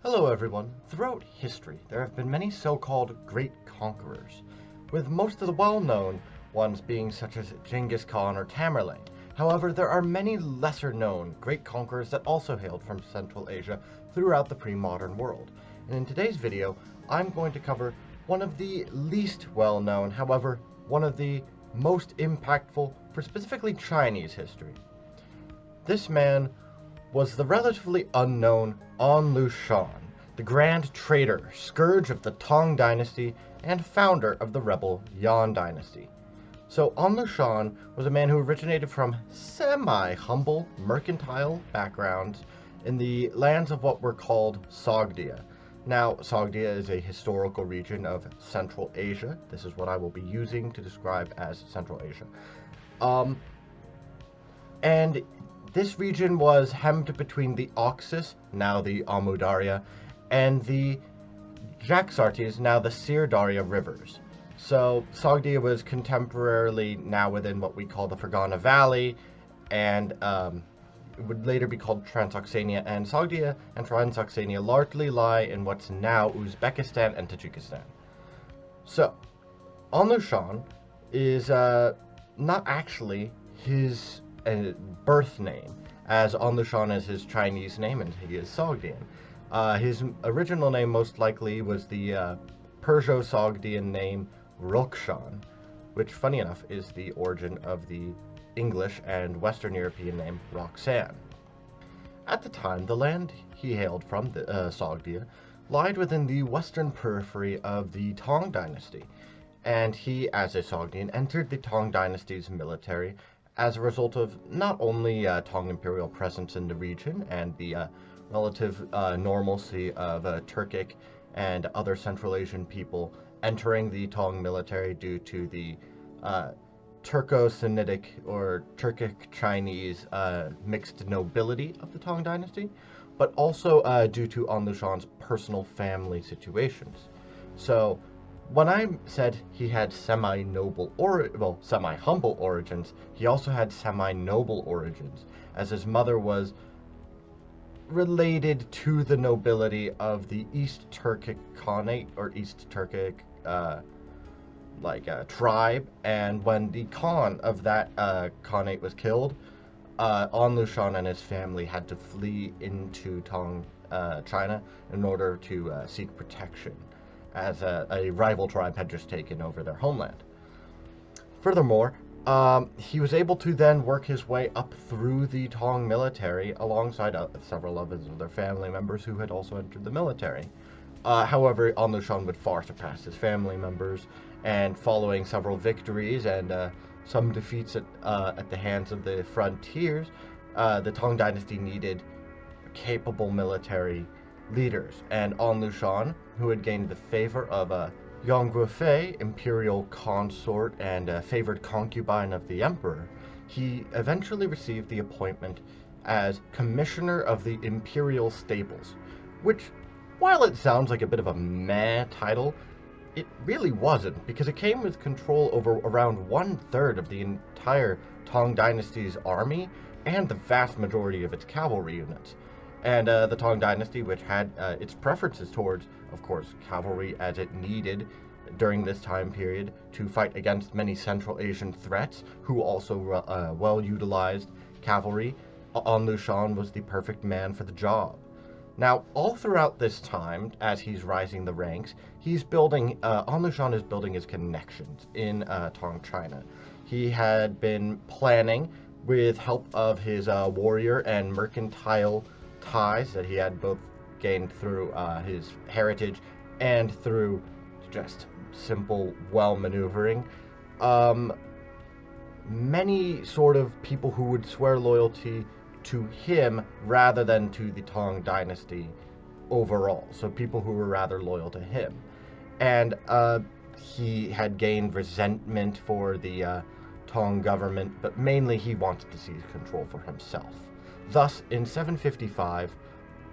Hello everyone. Throughout history, there have been many so-called great conquerors, with most of the well-known ones being such as Genghis Khan or Tamerlane. However, there are many lesser-known great conquerors that also hailed from Central Asia throughout the pre-modern world. And in today's video, I'm going to cover one of the least well-known, however, one of the most impactful for specifically Chinese history. This man was the relatively unknown An Lushan, the Grand Traitor, scourge of the Tang Dynasty, and founder of the rebel Yan Dynasty. So An Lushan was a man who originated from semi-humble mercantile backgrounds in the lands of what were called Sogdia. Now, Sogdia is a historical region of Central Asia. This is what I will be using to describe as Central Asia. And this region was hemmed between the Oxus, now the Amu Darya, and the Atrocities, now the Sir Darya rivers. So Sogdia was contemporarily now within what we call the Fergana Valley, and it would later be called Transoxania, and Sogdia and Transoxania largely lie in what's now Uzbekistan and Tajikistan. So, An Lushan is not actually his birth name, as An Lushan is his Chinese name and he is Sogdian. His original name most likely was the Perso-Sogdian name Rokshan, which, funny enough, is the origin of the English and Western European name Roxanne. At the time, the land he hailed from, the Sogdia, lied within the western periphery of the Tang Dynasty, and he, as a Sogdian, entered the Tang Dynasty's military as a result of not only Tang imperial presence in the region and the relative normalcy of Turkic and other Central Asian people entering the Tang military due to the Turco-Sinitic or Turkic-Chinese mixed nobility of the Tang Dynasty, but also due to An Lushan's personal family situations. So, when I said he had semi-humble origins, he also had semi-noble origins, as his mother was related to the nobility of the East Turkic Khanate, or East Turkic, tribe, and when the Khan of that Khanate was killed, An Lushan and his family had to flee into Tang, China, in order to seek protection, as a rival tribe had just taken over their homeland. Furthermore, he was able to then work his way up through the Tang military alongside several of his other family members who had also entered the military. However, An Lushan would far surpass his family members, and following several victories and some defeats at the hands of the frontiers, the Tang Dynasty needed capable military leaders, and An Lushan, who had gained the favor of Yang Guofei, imperial consort and favored concubine of the emperor, he eventually received the appointment as commissioner of the imperial stables, which, while it sounds like a bit of a meh title, it really wasn't, because it came with control over around 1/3 of the entire Tang Dynasty's army and the vast majority of its cavalry units. And the Tang Dynasty, which had its preferences towards, of course, cavalry as it needed during this time period to fight against many Central Asian threats, who also well-utilized cavalry, An Lushan was the perfect man for the job. Now, all throughout this time, as he's rising the ranks, he's building, An Lushan is building his connections in Tang China. He had been planning, with help of his warrior and mercantile ties that he had both gained through his heritage and through just simple maneuvering, many sort of people who would swear loyalty to him rather than to the Tang Dynasty overall, so people who were rather loyal to him. And he had gained resentment for the Tang government, but mainly he wanted to seize control for himself. Thus, in 755,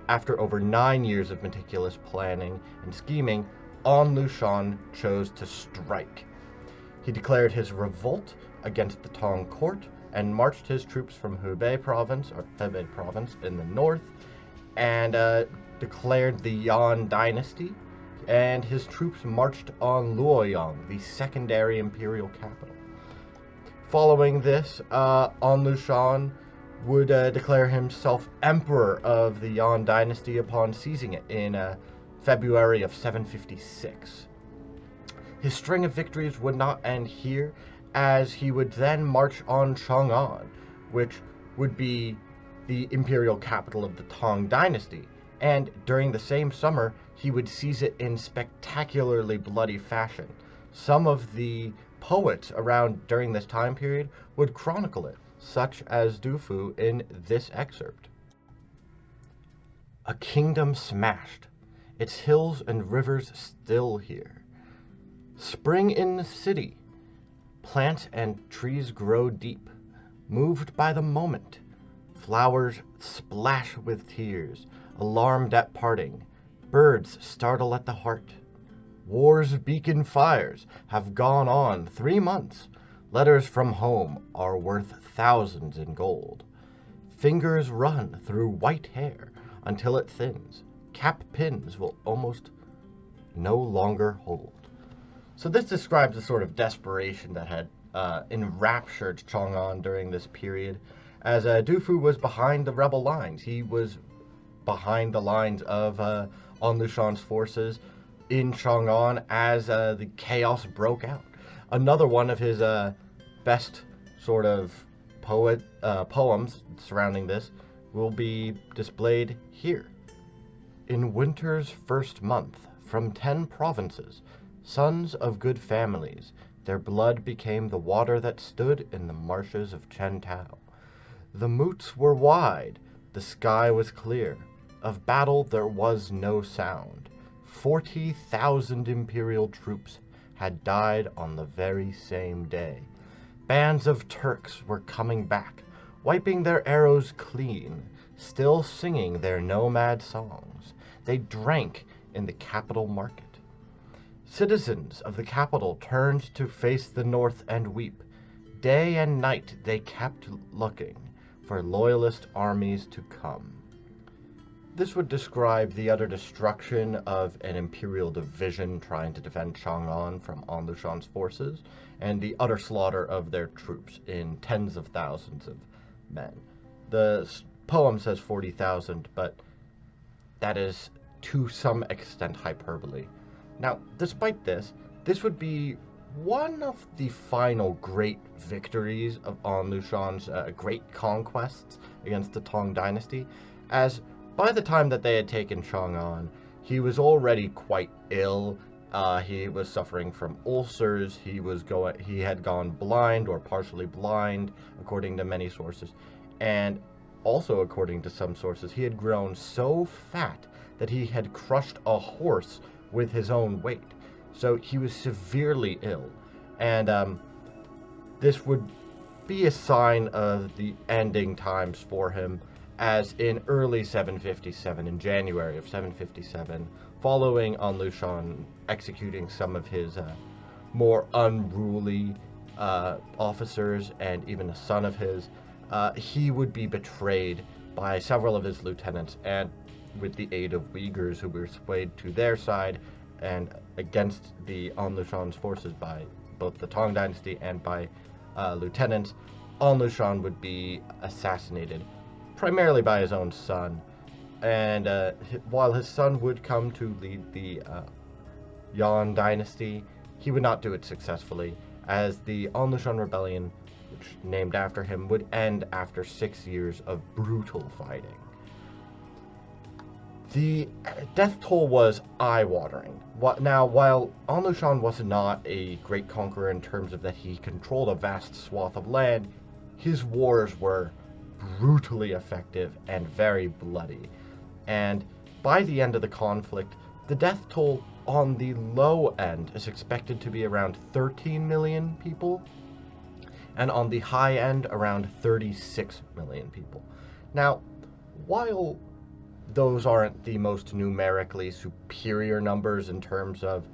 after over 9 years of meticulous planning and scheming, An Lushan chose to strike. He declared his revolt against the Tang court and marched his troops from Hebei province in the north, and declared the Yan dynasty, and his troops marched on Luoyang, the secondary imperial capital. Following this, An Lushan would declare himself emperor of the Yan dynasty upon seizing it in February of 756. His string of victories would not end here, as he would then march on Chang'an, which would be the imperial capital of the Tang dynasty, and during the same summer he would seize it in spectacularly bloody fashion. Some of the poets around during this time period would chronicle it, such as Du Fu in this excerpt. A kingdom smashed, its hills and rivers still here. Spring in the city, plants and trees grow deep, moved by the moment. Flowers splash with tears, alarmed at parting. Birds startle at the heart. War's beacon fires have gone on 3 months. Letters from home are worth thousands in gold. Fingers run through white hair until it thins. Cap pins will almost no longer hold. So this describes the sort of desperation that had enraptured Chang'an during this period, as Du Fu was behind the rebel lines. He was behind the lines of An Lushan's forces in Chang'an as the chaos broke out. Another one of his best sort of poems surrounding this will be displayed here. In winter's first month, from 10 provinces, sons of good families, their blood became the water that stood in the marshes of Chentao. The moots were wide, the sky was clear. Of battle there was no sound. 40,000 imperial troops had died on the very same day. Bands of Turks were coming back, wiping their arrows clean, still singing their nomad songs. They drank in the capital market. Citizens of the capital turned to face the north and weep. Day and night they kept looking for loyalist armies to come. This would describe the utter destruction of an imperial division trying to defend Chang'an from An Lushan's forces, and the utter slaughter of their troops in tens of thousands of men. The poem says 40,000, but that is to some extent hyperbole. Now, despite this, this would be one of the final great victories of An Lushan's great conquests against the Tang dynasty, as by the time that they had taken Chang'an, he was already quite ill. He was suffering from ulcers. He had gone blind or partially blind, according to many sources, and also according to some sources, he had grown so fat that he had crushed a horse with his own weight. So he was severely ill, and this would be a sign of the ending times for him, as in early 757, in January of 757, following An Lushan executing some of his more unruly officers and even a son of his, he would be betrayed by several of his lieutenants, and with the aid of Uyghurs who were swayed to their side and against the An Lushan's forces by both the Tang dynasty and by lieutenants, An Lushan would be assassinated, primarily by his own son. And while his son would come to lead the Yan dynasty, he would not do it successfully, as the An Lushan rebellion, which named after him, would end after 6 years of brutal fighting. The death toll was eye-watering. Now, while An Lushan was not a great conqueror in terms of that he controlled a vast swath of land, his wars were brutally effective and very bloody. And by the end of the conflict, the death toll on the low end is expected to be around 13 million people, and on the high end, around 36 million people. Now, while those aren't the most numerically superior numbers in terms of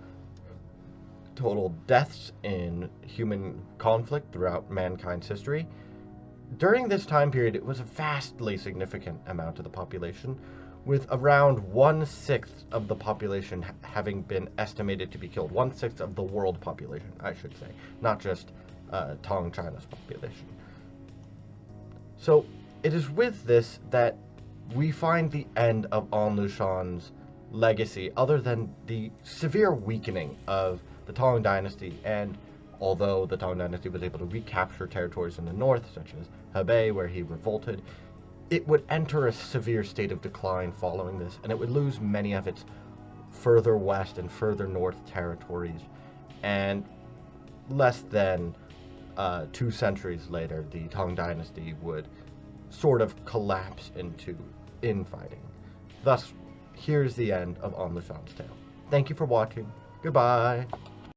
total deaths in human conflict throughout mankind's history, during this time period it was a vastly significant amount of the population, with around 1/6 of the population having been estimated to be killed. 1/6 of the world population, I should say, not just Tang China's population. So it is with this that we find the end of An Lushan's legacy, other than the severe weakening of the Tang dynasty. And although the Tang dynasty was able to recapture territories in the north, such as Hebei, where he revolted, it would enter a severe state of decline following this, and it would lose many of its further west and further north territories. And less than 2 centuries later, the Tang dynasty would sort of collapse into infighting. Thus, here's the end of An Lushan's tale. Thank you for watching. Goodbye.